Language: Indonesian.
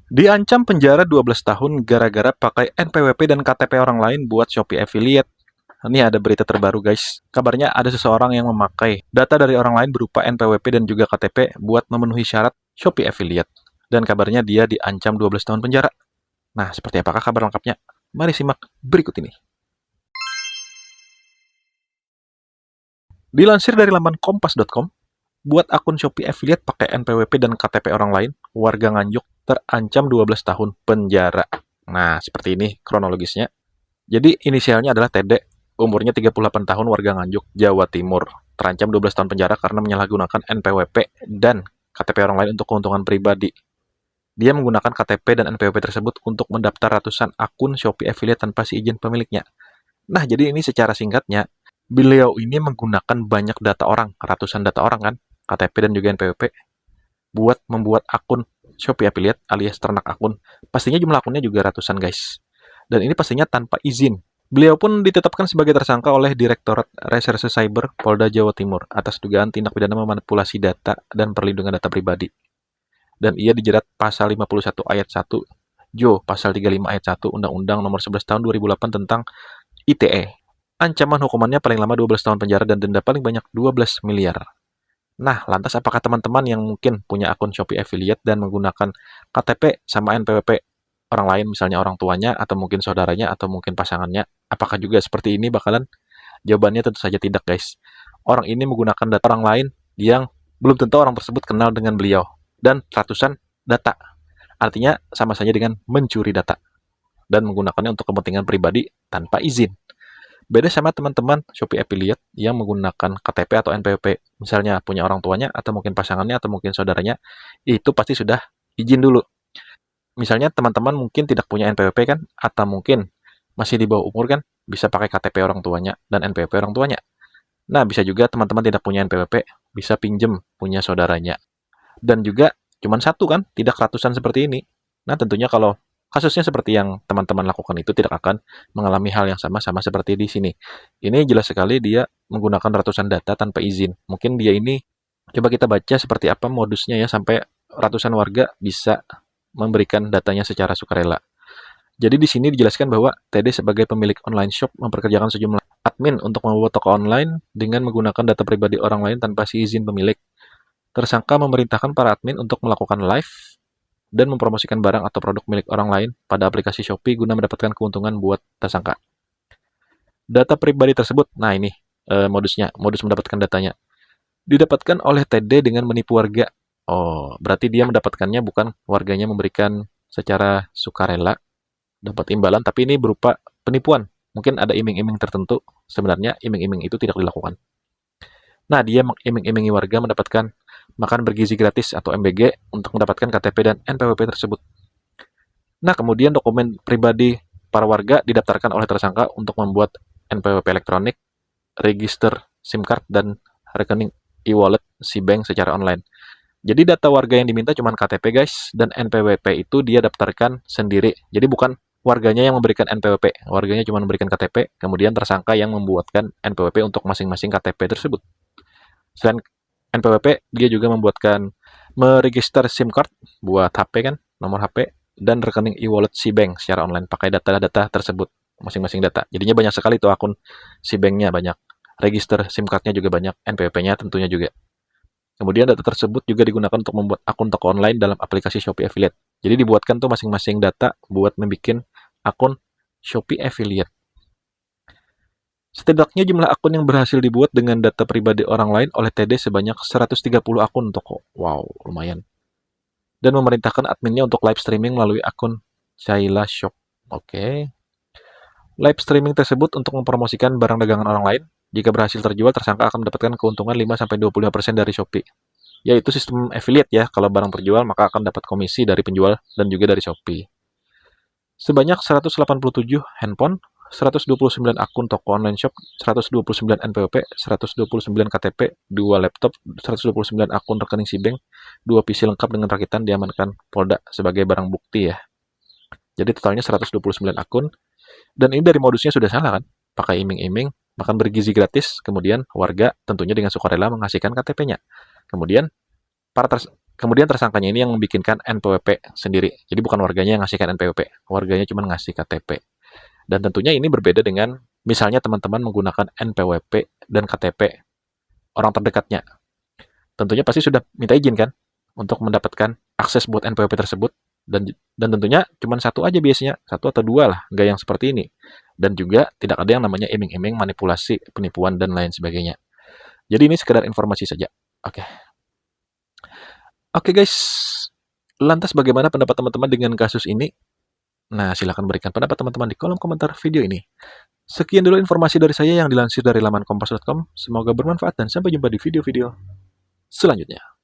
Diancam penjara 12 tahun gara-gara pakai NPWP dan KTP orang lain buat Shopee Affiliate. Ini ada berita terbaru guys. Kabarnya ada seseorang yang memakai data dari orang lain berupa NPWP dan juga KTP buat memenuhi syarat Shopee Affiliate. Dan kabarnya dia diancam 12 tahun penjara. Nah, seperti apakah kabar lengkapnya? Mari simak berikut ini. Dilansir dari laman kompas.com, buat akun Shopee Affiliate pakai NPWP dan KTP orang lain, warga Nganjuk terancam 12 tahun penjara. Nah, seperti ini kronologisnya. Jadi inisialnya adalah TD, umurnya 38 tahun, warga Nganjuk, Jawa Timur. Terancam 12 tahun penjara karena menyalahgunakan NPWP dan KTP orang lain untuk keuntungan pribadi. Dia menggunakan KTP dan NPWP tersebut untuk mendaftar ratusan akun Shopee Affiliate tanpa izin pemiliknya. Nah, jadi ini secara singkatnya, beliau ini menggunakan banyak data orang, ratusan data orang kan, KTP dan juga NPWP, buat membuat akun Shopee Affiliate alias ternak akun. Pastinya jumlah akunnya juga ratusan guys. Dan ini pastinya tanpa izin. Beliau pun ditetapkan sebagai tersangka oleh Direktorat Reserse Cyber Polda Jawa Timur atas dugaan tindak pidana memanipulasi data dan perlindungan data pribadi. Dan ia dijerat pasal 51 ayat 1 pasal 35 ayat 1 Undang-Undang Nomor 11 Tahun 2008 tentang ITE. Ancaman hukumannya paling lama 12 tahun penjara dan denda paling banyak 12 miliar. Nah, lantas apakah teman-teman yang mungkin punya akun Shopee Affiliate dan menggunakan KTP sama NPWP orang lain, misalnya orang tuanya, atau mungkin saudaranya, atau mungkin pasangannya, apakah juga seperti ini bakalan? Jawabannya tentu saja tidak, guys. Orang ini menggunakan data orang lain yang belum tentu orang tersebut kenal dengan beliau. Dan ratusan data. Artinya sama saja dengan mencuri data. Dan menggunakannya untuk kepentingan pribadi tanpa izin. Beda sama teman-teman Shopee Affiliate yang menggunakan KTP atau NPWP. Misalnya punya orang tuanya, atau mungkin pasangannya, atau mungkin saudaranya, itu pasti sudah izin dulu. Misalnya teman-teman mungkin tidak punya NPWP kan, atau mungkin masih di bawah umur kan, bisa pakai KTP orang tuanya dan NPWP orang tuanya. Nah, bisa juga teman-teman tidak punya NPWP, bisa pinjem punya saudaranya. Dan juga cuma satu kan, tidak ratusan seperti ini. Nah, tentunya kalau kasusnya seperti yang teman-teman lakukan itu tidak akan mengalami hal yang sama seperti di sini. Ini jelas sekali dia menggunakan ratusan data tanpa izin. Mungkin dia ini, coba kita baca seperti apa modusnya ya, sampai ratusan warga bisa memberikan datanya secara sukarela. Jadi di sini dijelaskan bahwa TD sebagai pemilik online shop memperkerjakan sejumlah admin untuk membuat toko online dengan menggunakan data pribadi orang lain tanpa izin pemilik. Tersangka memerintahkan para admin untuk melakukan live dan mempromosikan barang atau produk milik orang lain pada aplikasi Shopee guna mendapatkan keuntungan buat tersangka. Data pribadi tersebut, nah ini modusnya, modus mendapatkan datanya, didapatkan oleh TD dengan menipu warga. Oh, berarti dia mendapatkannya bukan warganya memberikan secara sukarela, dapat imbalan, tapi ini berupa penipuan. Mungkin ada iming-iming tertentu, sebenarnya iming-iming itu tidak dilakukan. Nah, dia mengiming-imingi warga mendapatkan makan bergizi gratis atau MBG untuk mendapatkan KTP dan NPWP tersebut. Nah, kemudian dokumen pribadi para warga didaftarkan oleh tersangka untuk membuat NPWP elektronik, register SIM card, dan rekening e-wallet si bank secara online. Jadi data warga yang diminta cuma KTP guys, dan NPWP itu dia daftarkan sendiri. Jadi bukan warganya yang memberikan NPWP, warganya cuma memberikan KTP, kemudian tersangka yang membuatkan NPWP untuk masing-masing KTP tersebut. Selain NPWP, dia juga membuatkan meregister SIM card buat HP kan, nomor HP, dan rekening e-wallet si bank secara online pakai data-data tersebut, masing-masing data. Jadinya banyak sekali tuh akun si banknya, banyak. Register SIM card-nya juga banyak, NPWP-nya tentunya juga. Kemudian data tersebut juga digunakan untuk membuat akun toko online dalam aplikasi Shopee Affiliate. Jadi dibuatkan tuh masing-masing data buat membuat akun Shopee Affiliate. Setidaknya jumlah akun yang berhasil dibuat dengan data pribadi orang lain oleh TD sebanyak 130 akun toko. Wow, lumayan. Dan memerintahkan adminnya untuk live streaming melalui akun Shaila Shop. Oke. Live streaming tersebut untuk mempromosikan barang dagangan orang lain. Jika berhasil terjual, tersangka akan mendapatkan keuntungan 5-25% dari Shopee. Yaitu sistem affiliate ya, kalau barang terjual maka akan dapat komisi dari penjual dan juga dari Shopee. Sebanyak 187 handphone, 129 akun toko online shop, 129 NPWP, 129 KTP, 2 laptop, 129 akun rekening si bank, 2 PC lengkap dengan rakitan diamankan Polda sebagai barang bukti ya. Jadi totalnya 129 akun, dan ini dari modusnya sudah salah kan? Pakai iming-iming, makan bergizi gratis, kemudian warga tentunya dengan sukarela mengasihkan KTP-nya. Kemudian para Kemudian tersangkanya ini yang membikinkan NPWP sendiri. Jadi bukan warganya yang ngasihkan NPWP, warganya cuma ngasih KTP. Dan tentunya ini berbeda dengan misalnya teman-teman menggunakan NPWP dan KTP orang terdekatnya. Tentunya pasti sudah minta izin kan untuk mendapatkan akses buat NPWP tersebut. Dan tentunya cuma satu aja biasanya, satu atau dua lah, nggak yang seperti ini. Dan juga tidak ada yang namanya iming-iming, manipulasi, penipuan, dan lain sebagainya. Jadi ini sekedar informasi saja. Oke. Oke guys, lantas bagaimana pendapat teman-teman dengan kasus ini? Nah, silahkan berikan pendapat teman-teman di kolom komentar video ini. Sekian dulu informasi dari saya yang dilansir dari laman kompas.com. Semoga bermanfaat dan sampai jumpa di video-video selanjutnya.